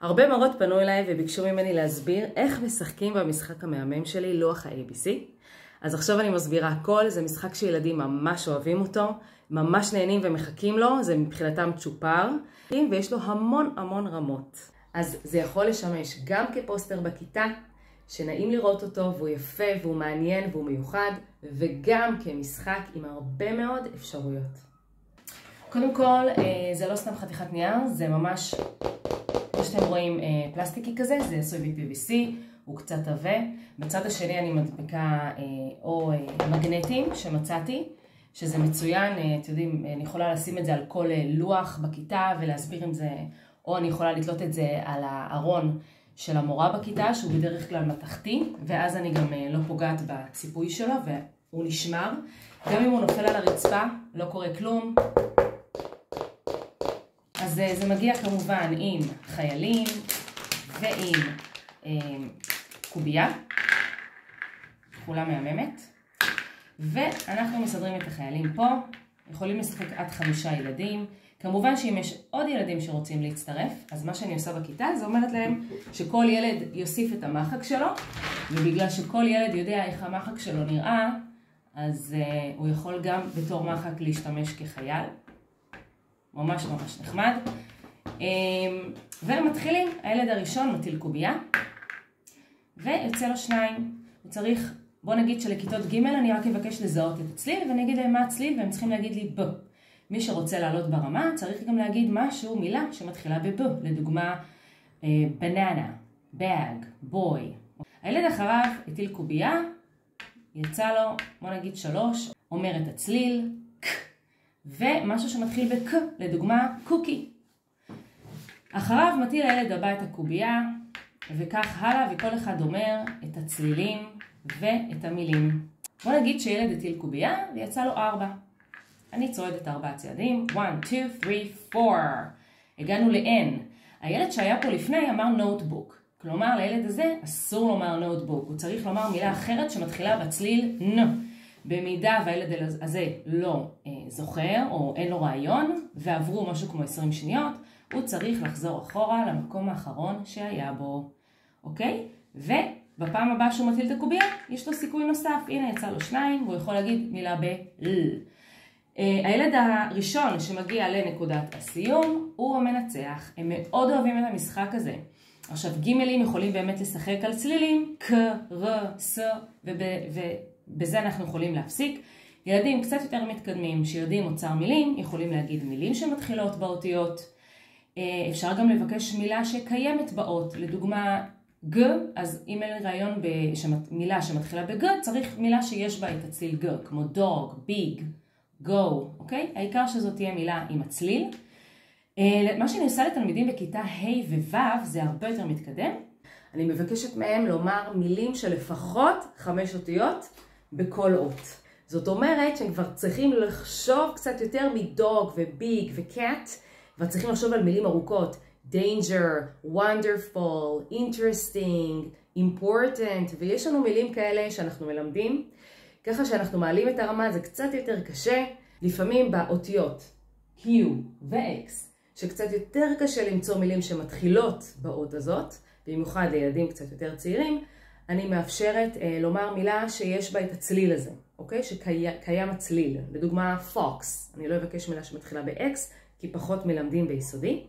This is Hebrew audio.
הרבה מורות פנו אליי וביקשו ממני להסביר איך משחקים במשחק המהמם שלי, לוח ה-ABC. אז עכשיו אני מסבירה הכל, זה משחק שילדים ממש אוהבים אותו, ממש נהנים ומחכים לו, זה מבחינתם צ'ופר, ויש לו המון רמות. אז זה יכול לשמש גם כפוסטר בכיתה, שנעים לראות אותו והוא יפה והוא מעניין והוא מיוחד, וגם כמשחק עם הרבה מאוד אפשרויות. קודם כל, זה לא סתם חתיכת נייר, זה ממש, כמו שאתם רואים, פלסטיקי כזה, זה עשוי ב-PVC, הוא קצת עבה. בצד השני אני מדבקה או מגנטים שמצאתי, שזה מצוין, אתם יודעים, אני יכולה לשים את זה על כל לוח בכיתה ולהסביר עם זה, או אני יכולה לתלות את זה על הארון של המורה בכיתה, שהוא בדרך כלל מתחתי, ואז אני גם לא פוגעת בציפוי שלו, והוא נשמר. גם אם הוא נופל על הרצפה, לא קורה כלום. אז זה מגיע כמובן עם חיילים ועם קובייה, כולה מהממת. ואנחנו מסדרים את החיילים פה, יכולים לשחק עד 5 ילדים. כמובן שאם יש עוד ילדים שרוצים להצטרף, אז מה שאני עושה בכיתה זה אומרת להם שכל ילד יוסיף את המחק שלו, ובגלל שכל ילד יודע איך המחק שלו נראה, אז הוא יכול גם בתור מחק להשתמש כחייל. ממש נחמד. ומתחילים, הילד הראשון מטיל קובייה, ויוצא לו 2. הוא צריך, בוא נגיד שלכיתות ג' אני רק אבקש לזהות את הצליל, ואני אגיד להם מה הצליל, והם צריכים להגיד לי ב. מי שרוצה לעלות ברמה צריך גם להגיד משהו, מילה שמתחילה בב. לדוגמה, בננה, bag, boy. הילד אחריו הטיל קובייה, יצא לו, בוא נגיד 3, אומר את הצליל, ק. ומשהו שמתחיל בק, לדוגמה, קוקי. אחריו מטיל הילד הבא את הקובייה, וכך הלאה, וכל אחד אומר את הצלילים ואת המילים. בוא נגיד שילד הטיל קובייה ויצא לו 4. אני צועדת 4 צעדים, 1, 2, 3, 4. הגענו ל-N. הילד שהיה פה לפני אמר נוטבוק. כלומר, לילד הזה אסור לומר נוטבוק. הוא צריך לומר מילה אחרת שמתחילה בצליל נ. במידה והילד הזה לא זוכר או אין לו רעיון, ועברו משהו כמו 20 שניות, הוא צריך לחזור אחורה למקום האחרון שהיה בו. אוקיי? ובפעם הבאה שהוא מטיל את הקובייה, יש לו סיכוי נוסף. הנה יצא לו 2, והוא יכול להגיד מילה ב-ל. הילד הראשון שמגיע לנקודת הסיום הוא המנצח. הם מאוד אוהבים את המשחק הזה. עכשיו גימלים יכולים באמת לשחק על צלילים, ק, ר, ס, ובזה אנחנו יכולים להפסיק. ילדים קצת יותר מתקדמים שיודעים אוצר מילים, יכולים להגיד מילים שמתחילות באותיות. אפשר גם לבקש מילה שקיימת באות, לדוגמה ג, אז אם אין רעיון במילה שמתחילה בג, צריך מילה שיש בה את הצליל ג, כמו dog, big, go, אוקיי? העיקר שזאת תהיה מילה עם הצליל. מה שאני עושה לתלמידים בכיתה ה' וו' זה הרבה יותר מתקדם. אני מבקשת מהם לומר מילים של לפחות 5 אותיות בכל אות. זאת אומרת שהם כבר צריכים לחשוב קצת יותר מדוג וביג וקאט, וצריכים לחשוב על מילים ארוכות. danger, wonderful, interesting, important, ויש לנו מילים כאלה שאנחנו מלמדים. ככה שאנחנו מעלים את הרמה, זה קצת יותר קשה. לפעמים באותיות Q ו-X, שקצת יותר קשה למצוא מילים שמתחילות באות הזאת, במיוחד לילדים קצת יותר צעירים, אני מאפשרת לומר מילה שיש בה את הצליל הזה, אוקיי? שקיים הצליל. לדוגמה, fox. אני לא אבקש מילה שמתחילה ב-X, כי פחות מלמדים ביסודי.